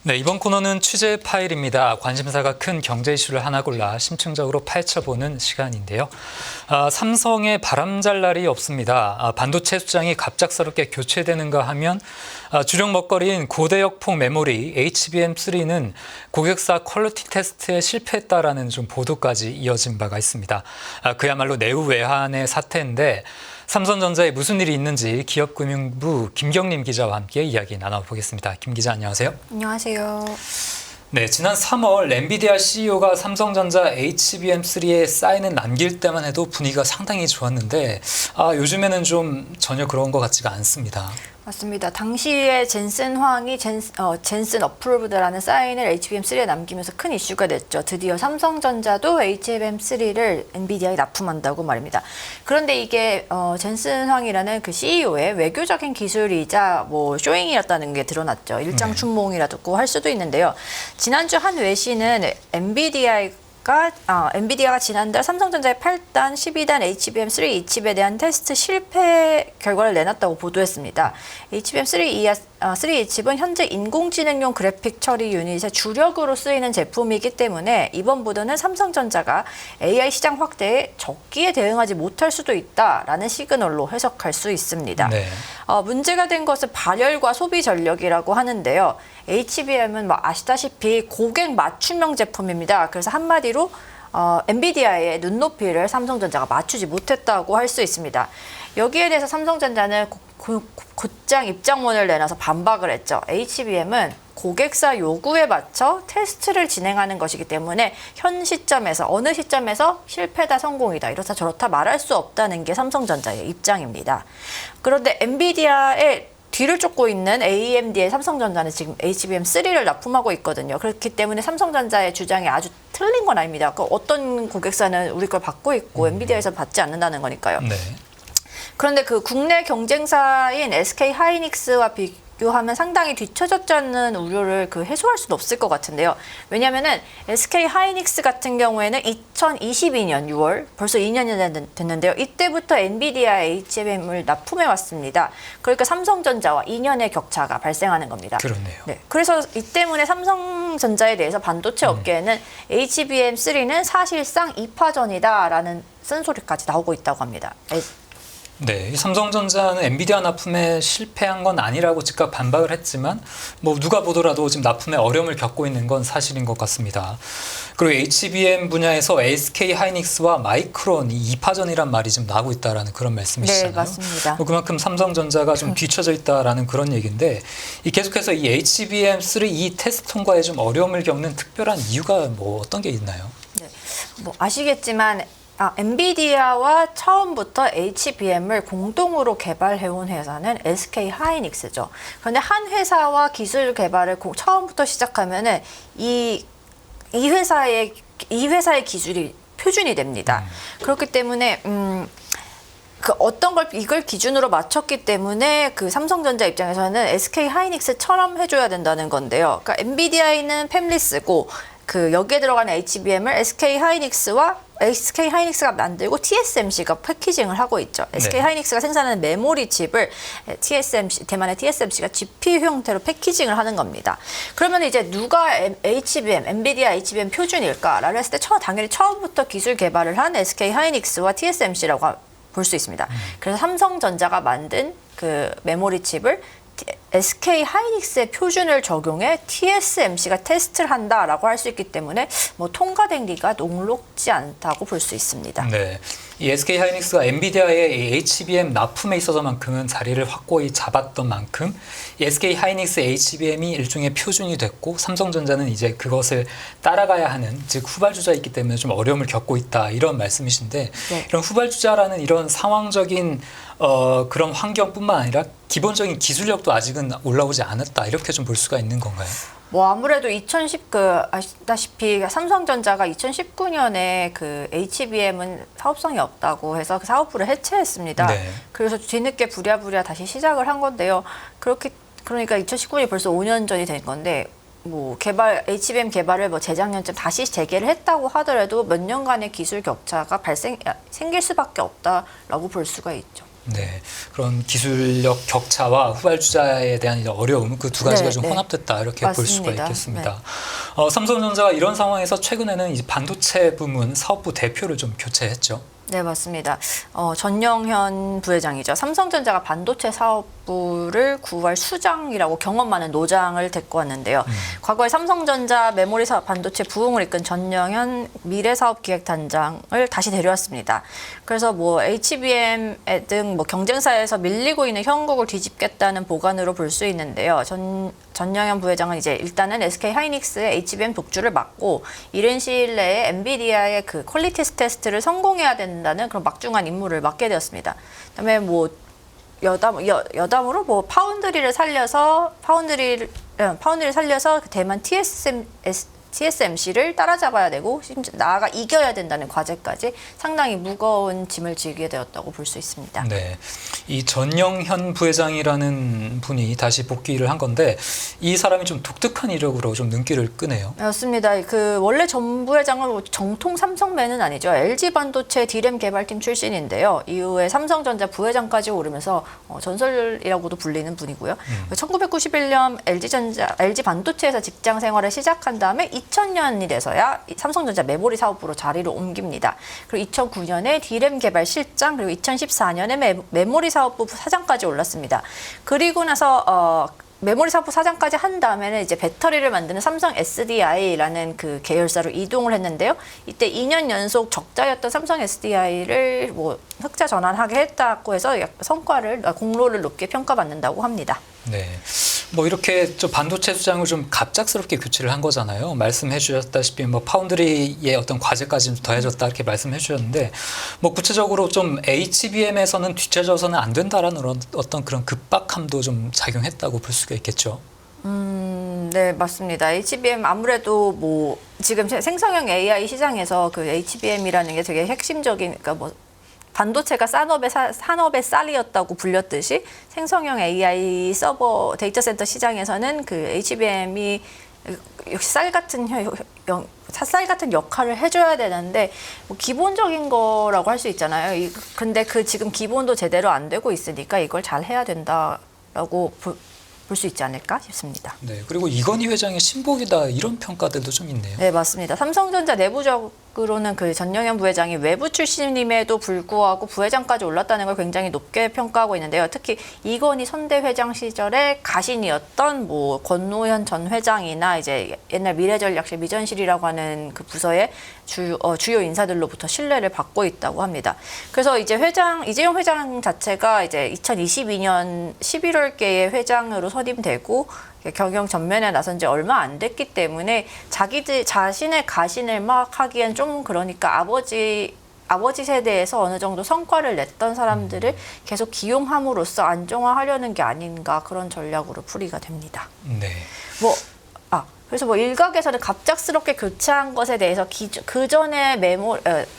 네, 이번 코너는 취재 파일입니다. 관심사가 큰 경제 이슈를 하나 골라 심층적으로 파헤쳐보는 시간인데요. 삼성의 바람잘 날이 없습니다. 반도체 수장이 갑작스럽게 교체되는가 하면 주력 먹거리인 고대역폭 메모리 HBM3는 고객사 퀄리티 테스트에 실패했다라는 좀 보도까지 이어진 바가 있습니다. 그야말로 내후외환의 사태인데 삼성전자에 무슨 일이 있는지 기업금융부 김경림 기자와 함께 이야기 나눠보겠습니다. 김 기자 안녕하세요. 안녕하세요. 네, 지난 3월 엔비디아 CEO가 삼성전자 HBM3에 사인을 남길 때만 해도 분위기가 상당히 좋았는데 요즘에는 좀 전혀 그런 것 같지가 않습니다. 맞습니다. 당시에 젠슨 황이 젠슨 어프로브드라는 사인을 HBM3에 남기면서 큰 이슈가 됐죠. 드디어 삼성전자도 HBM3를 엔비디아에 납품한다고 말입니다. 그런데 이게 젠슨 황이라는 그 CEO의 외교적인 기술이자 쇼잉이었다는 게 드러났죠. 일장 춘몽이라고 할 수도 있는데요. 지난주 한 외신은 엔비디아가 지난달 삼성전자의 8단, 12단 HBM3 2칩에 대한 테스트 실패 결과를 내놨다고 보도했습니다. HBM3 2칩은 현재 인공지능용 그래픽 처리 유닛의 주력으로 쓰이는 제품이기 때문에 이번 보도는 삼성전자가 AI 시장 확대에 적기에 대응하지 못할 수도 있다라는 시그널로 해석할 수 있습니다. 네. 문제가 된 것은 발열과 소비 전력이라고 하는데요. HBM은 아시다시피 고객 맞춤형 제품입니다. 그래서 한마디로 엔비디아의 눈높이를 삼성전자가 맞추지 못했다고 할 수 있습니다. 여기에 대해서 삼성전자는 곧장 입장문을 내놔서 반박을 했죠. HBM은 고객사 요구에 맞춰 테스트를 진행하는 것이기 때문에 현 시점에서 어느 시점에서 실패다 성공이다 이렇다 저렇다 말할 수 없다는 게 삼성전자의 입장입니다. 그런데 엔비디아의 뒤를 쫓고 있는 AMD의 삼성전자는 지금 HBM3를 납품하고 있거든요. 그렇기 때문에 삼성전자의 주장이 아주 틀린 건 아닙니다. 어떤 고객사는 우리 걸 받고 있고 엔비디아에서 받지 않는다는 거니까요. 네. 그런데 그 국내 경쟁사인 SK 하이닉스와 비교하면 상당히 뒤처졌다는 우려를 해소할 수는 없을 것 같은데요. 왜냐하면은 SK 하이닉스 같은 경우에는 2022년 6월 벌써 2년이 됐는데요. 이때부터 엔비디아 HBM을 납품해 왔습니다. 그러니까 삼성전자와 2년의 격차가 발생하는 겁니다. 그렇네요. 네, 그래서 이 때문에 삼성전자에 대해서 반도체 업계에는 HBM3는 사실상 2파전이다라는 쓴소리까지 나오고 있다고 합니다. 네, 삼성전자는 엔비디아 납품에 실패한 건 아니라고 즉각 반박을 했지만 누가 보더라도 지금 납품에 어려움을 겪고 있는 건 사실인 것 같습니다. 그리고 HBM 분야에서 SK 하이닉스와 마이크론이 2파전이란 말이 지금 나오고 있다라는 그런 말씀이시잖아요. 네, 맞습니다. 그만큼 삼성전자가 좀 뒤처져 있다라는 그런 얘기인데 계속해서 이 HBM3 이 테스트 통과에 좀 어려움을 겪는 특별한 이유가 어떤 게 있나요? 네, 아시겠지만 엔비디아와 처음부터 HBM을 공동으로 개발해온 회사는 SK 하이닉스죠. 그런데 한 회사와 기술 개발을 처음부터 시작하면은 이 회사의 기술이 표준이 됩니다. 그렇기 때문에 이걸 기준으로 맞췄기 때문에 삼성전자 입장에서는 SK 하이닉스처럼 해줘야 된다는 건데요. 그러니까 엔비디아에는 팹리스고 여기에 들어가는 HBM을 SK 하이닉스가 만들고 TSMC가 패키징을 하고 있죠. SK 하이닉스가 생산하는 메모리 칩을 대만의 TSMC가 GPU 형태로 패키징을 하는 겁니다. 그러면 이제 누가 엔비디아 HBM 표준일까라고 했을 때 당연히 처음부터 기술 개발을 한 SK 하이닉스와 TSMC라고 볼 수 있습니다. 그래서 삼성전자가 만든 메모리 칩을 SK 하이닉스의 표준을 적용해 TSMC가 테스트를 한다라고 할 수 있기 때문에 통과된 리가 녹록지 않다고 볼 수 있습니다. 네, 이 SK 하이닉스가 엔비디아의 HBM 납품에 있어서만큼은 자리를 확고히 잡았던 만큼 이 SK 하이닉스 HBM이 일종의 표준이 됐고 삼성전자는 이제 그것을 따라가야 하는 즉 후발주자이기 때문에 좀 어려움을 겪고 있다 이런 말씀이신데 이런 후발주자라는 이런 상황적인 그런 환경뿐만 아니라 기본적인 기술력도 아직은 올라오지 않았다 이렇게 좀 볼 수가 있는 건가요? 아무래도 아시다시피 삼성전자가 2019년에 HBM은 사업성이 없다고 해서 그 사업부를 해체했습니다. 네. 그래서 뒤늦게 부랴부랴 다시 시작을 한 건데요. 그러니까 2019년이 벌써 5년 전이 된 건데 HBM 개발을 재작년쯤 다시 재개를 했다고 하더라도 몇 년간의 기술 격차가 생길 수밖에 없다라고 볼 수가 있죠. 네, 그런 기술력 격차와 후발주자에 대한 이제 어려움 그 두 가지가 네, 좀 네. 혼합됐다 이렇게 볼 수가 맞습니다. 있겠습니다. 삼성전자가 이런 상황에서 최근에는 이제 반도체 부문 사업부 대표를 좀 교체했죠. 네, 맞습니다. 전영현 부회장이죠. 삼성전자가 반도체 사업부를 9월 수장이라고 경험 많은 노장을 데리고 왔는데요. 과거에 삼성전자 메모리 사업 반도체 부흥을 이끈 전영현 미래사업기획단장을 다시 데려왔습니다. 그래서 뭐 HBM 등 뭐 경쟁사에서 밀리고 있는 형국을 뒤집겠다는 보관으로 볼 수 있는데요. 전영현 부회장은 이제 일단은 SK 하이닉스의 HBM 독주를 막고 이른 시일 내에 엔비디아의 그 퀄리티 테스트를 성공해야 된다는 그런 막중한 임무를 맡게 되었습니다. 그다음에 뭐 여담으로 뭐 파운드리를 살려서 그 대만 TSMC를 따라잡아야 되고 심지어 나아가 이겨야 된다는 과제까지 상당히 무거운 짐을 지게 되었다고 볼 수 있습니다. 네, 이 전영현 부회장이라는 분이 다시 복귀를 한 건데 이 사람이 좀 독특한 이력으로 좀 눈길을 끄네요. 맞습니다. 그 원래 전 부회장은 뭐 정통 삼성맨은 아니죠. LG 반도체 D램 개발팀 출신인데요. 이후에 삼성전자 부회장까지 오르면서 전설이라고도 불리는 분이고요. 1991년 LG 반도체에서 직장 생활을 시작한 다음에 2000년이 돼서야 삼성전자 메모리 사업부로 자리를 옮깁니다. 그리고 2009년에 D램 개발 실장, 그리고 2014년에 메모리 사업부 사장까지 올랐습니다. 그리고 나서 메모리 사업부 사장까지 한 다음에는 이제 배터리를 만드는 삼성 SDI라는 그 계열사로 이동을 했는데요. 이때 2년 연속 적자였던 삼성 SDI를 뭐 흑자 전환하게 했다고 해서 공로를 높게 평가받는다고 합니다. 네, 뭐 이렇게 좀 반도체 수장을 좀 갑작스럽게 교체를 한 거잖아요. 말씀해 주셨다시피 뭐 파운드리의 어떤 과제까지 더해졌다 이렇게 말씀해 주셨는데 뭐 구체적으로 좀 HBM에서는 뒤처져서는 안 된다라는 어떤 그런 급박함도 좀 작용했다고 볼 수가 있겠죠. 네, 맞습니다. HBM 아무래도 뭐 지금 생성형 AI 시장에서 그 HBM이라는 게 되게 핵심적인, 그러니까 뭐 반도체가 산업의 쌀이었다고 불렸듯이 생성형 AI 서버 데이터 센터 시장에서는 그 HBM이 역시 쌀 같은 역할을 해줘야 되는데 뭐 기본적인 거라고 할 수 있잖아요. 근데 그 지금 기본도 제대로 안 되고 있으니까 이걸 잘 해야 된다라고 볼 수 있지 않을까 싶습니다. 네, 그리고 이건희 회장의 신복이다 이런 평가들도 좀 있네요. 네, 맞습니다. 삼성전자 내부적으로는 그 전영현 부회장이 외부 출신임에도 불구하고 부회장까지 올랐다는 걸 굉장히 높게 평가하고 있는데요. 특히 이건희 선대 회장 시절에 가신이었던 뭐 권노현 전 회장이나 이제 옛날 미래전략실 미전실이라고 하는 그 부서의 주요 인사들로부터 신뢰를 받고 있다고 합니다. 그래서 이제 이재용 회장 자체가 이제 2022년 11월께에 회장으로 선임되고 경영 전면에 나선 지 얼마 안 됐기 때문에 자신의 가신을 막 하기엔 좀 그러니까 아버지 세대에서 어느 정도 성과를 냈던 사람들을 계속 기용함으로써 안정화하려는 게 아닌가 그런 전략으로 풀이가 됩니다. 네. 그래서 뭐 일각에서는 갑작스럽게 교체한 것에 대해서 그 전에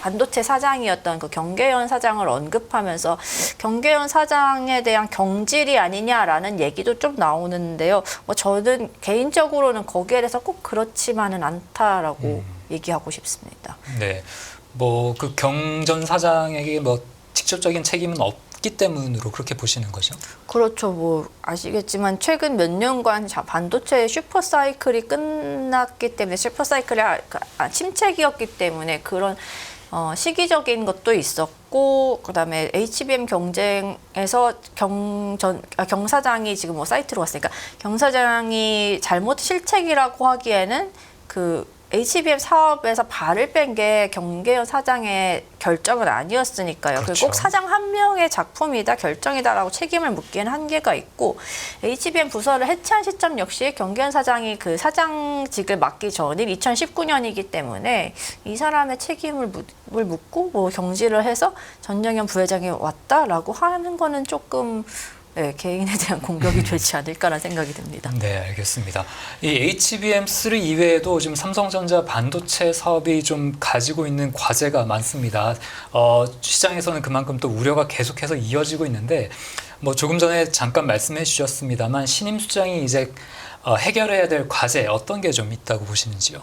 반도체 사장이었던 그 경계현 사장을 언급하면서 경계현 사장에 대한 경질이 아니냐라는 얘기도 좀 나오는데요. 뭐 저는 개인적으로는 거기에 대해서 꼭 그렇지만은 않다라고 얘기하고 싶습니다. 네. 뭐 그 경전 사장에게 뭐 직접적인 책임은 없기 때문으로 그렇게 보시는 거죠? 그렇죠. 뭐 아시겠지만 최근 몇 년간 반도체의 슈퍼사이클이 끝났기 때문에 슈퍼사이클이 침체기였기 때문에 그런 시기적인 것도 있었고 그다음에 HBM 경쟁에서 경 사장이 지금 뭐 사이트로 왔으니까 경 사장이 잘못 실책이라고 하기에는 그 HBM 사업에서 발을 뺀 게 경계현 사장의 결정은 아니었으니까요. 그렇죠. 꼭 사장 한 명의 작품이다, 결정이다라고 책임을 묻기에는 한계가 있고 HBM 부서를 해체한 시점 역시 경계현 사장이 그 사장직을 맡기 전인 2019년이기 때문에 이 사람의 책임을 묻고 뭐 경질을 해서 전영현 부회장이 왔다라고 하는 거는 조금 개인에 대한 공격이 되지 않을까라는 생각이 듭니다. 네, 알겠습니다. 이 HBM3 이외에도 지금 삼성전자 반도체 사업이 좀 가지고 있는 과제가 많습니다. 시장에서는 그만큼 또 우려가 계속해서 이어지고 있는데 뭐 조금 전에 잠깐 말씀해 주셨습니다만 신임 수장이 이제 해결해야 될 과제 어떤 게 좀 있다고 보시는지요?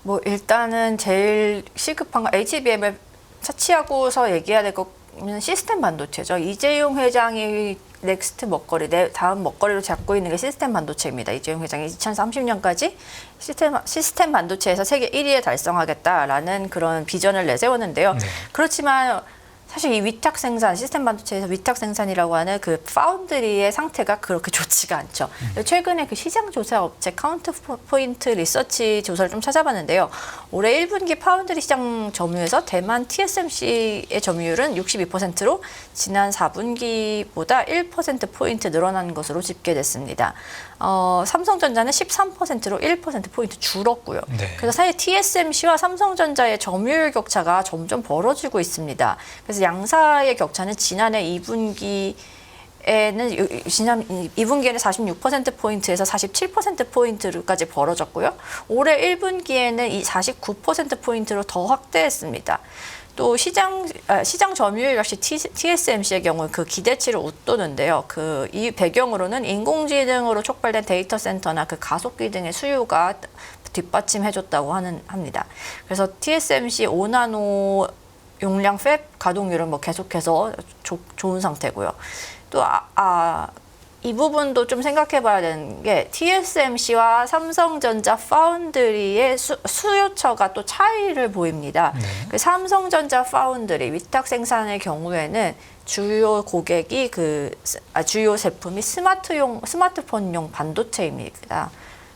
뭐 일단은 제일 시급한 거 HBM을 차치하고서 얘기해야 될 것 시스템 반도체죠. 이재용 회장이 넥스트 먹거리, 다음 먹거리로 잡고 있는 게 시스템 반도체입니다. 이재용 회장이 2030년까지 시스템 반도체에서 세계 1위에 달성하겠다라는 그런 비전을 내세웠는데요. 네. 그렇지만 사실 이 위탁 생산, 시스템 반도체에서 위탁 생산이라고 하는 그 파운드리의 상태가 그렇게 좋지가 않죠. 최근에 그 시장 조사 업체 카운트 포인트 리서치 조사를 좀 찾아봤는데요. 올해 1분기 파운드리 시장 점유에서 대만 TSMC의 점유율은 62%로 지난 4분기보다 1%포인트 늘어난 것으로 집계됐습니다. 삼성전자는 13%로 1%포인트 줄었고요. 네. 그래서 사실 TSMC와 삼성전자의 점유율 격차가 점점 벌어지고 있습니다. 그래서 양사의 격차는 지난해 2분기에는 46%포인트에서 47%포인트까지 벌어졌고요. 올해 1분기에는 이 49%포인트로 더 확대했습니다. 또 시장 점유율 역시 TSMC의 경우 그 기대치를 웃도는데요. 이 배경으로는 인공지능으로 촉발된 데이터 센터나 그 가속기 등의 수요가 뒷받침해줬다고 합니다. 그래서 TSMC 5나노 용량 팹 가동률은 뭐 계속해서 좋은 상태고요. 또 이 부분도 좀 생각해봐야 되는 게 TSMC와 삼성전자 파운드리의 수요처가 또 차이를 보입니다. 네. 그 삼성전자 파운드리 위탁 생산의 경우에는 주요 고객이 주요 제품이 스마트폰용 반도체입니다.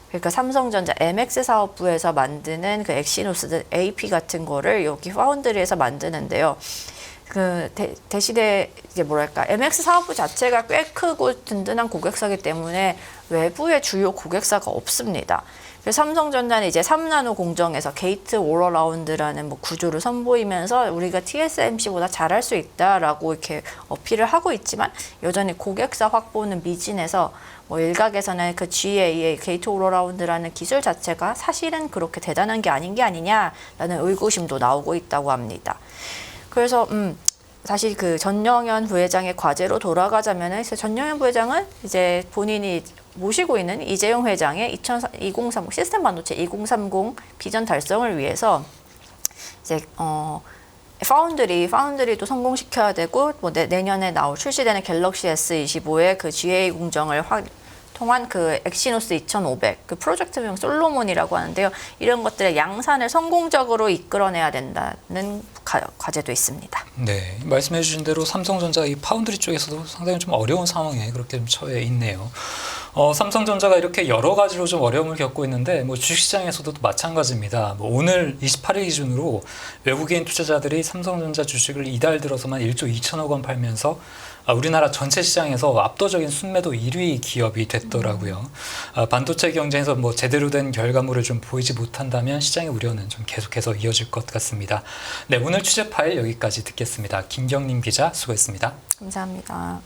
그러니까 삼성전자 MX 사업부에서 만드는 그 엑시노스 AP 같은 거를 여기 파운드리에서 만드는데요. 대신에 이제 MX 사업부 자체가 꽤 크고 든든한 고객사이기 때문에 외부의 주요 고객사가 없습니다. 그래서 삼성전자는 이제 3나노 공정에서 게이트 올어라운드라는 구조를 선보이면서 우리가 TSMC보다 잘할 수 있다라고 이렇게 어필을 하고 있지만 여전히 고객사 확보는 미진해서 일각에서는 그 GA의 게이트 올어라운드라는 기술 자체가 사실은 그렇게 대단한 게 아닌 게 아니냐라는 의구심도 나오고 있다고 합니다. 그래서 사실 그 전영현 부회장의 과제로 돌아가자면은 전영현 부회장은 이제 본인이 모시고 있는 이재용 회장의 2030 시스템 반도체 2030 비전 달성을 위해서 이제 파운드리도 성공시켜야 되고 내년에 출시되는 갤럭시 S25의 그 GA 공정을 통한 그 엑시노스 2500, 그 프로젝트명 솔로몬이라고 하는데요. 이런 것들의 양산을 성공적으로 이끌어내야 된다는 과제도 있습니다. 네, 말씀해 주신 대로 삼성전자 이 파운드리 쪽에서도 상당히 좀 어려운 상황에 그렇게 좀 처해 있네요. 삼성전자가 이렇게 여러 가지로 좀 어려움을 겪고 있는데 주식시장에서도 마찬가지입니다. 오늘 28일 기준으로 외국인 투자자들이 삼성전자 주식을 이달 들어서만 1조 2천억 원 팔면서 우리나라 전체 시장에서 압도적인 순매도 1위 기업이 됐더라고요. 반도체 경쟁에서 제대로 된 결과물을 좀 보이지 못한다면 시장의 우려는 좀 계속해서 이어질 것 같습니다. 네, 오늘 취재 파일 여기까지 듣겠습니다. 김경림 기자 수고했습니다. 감사합니다.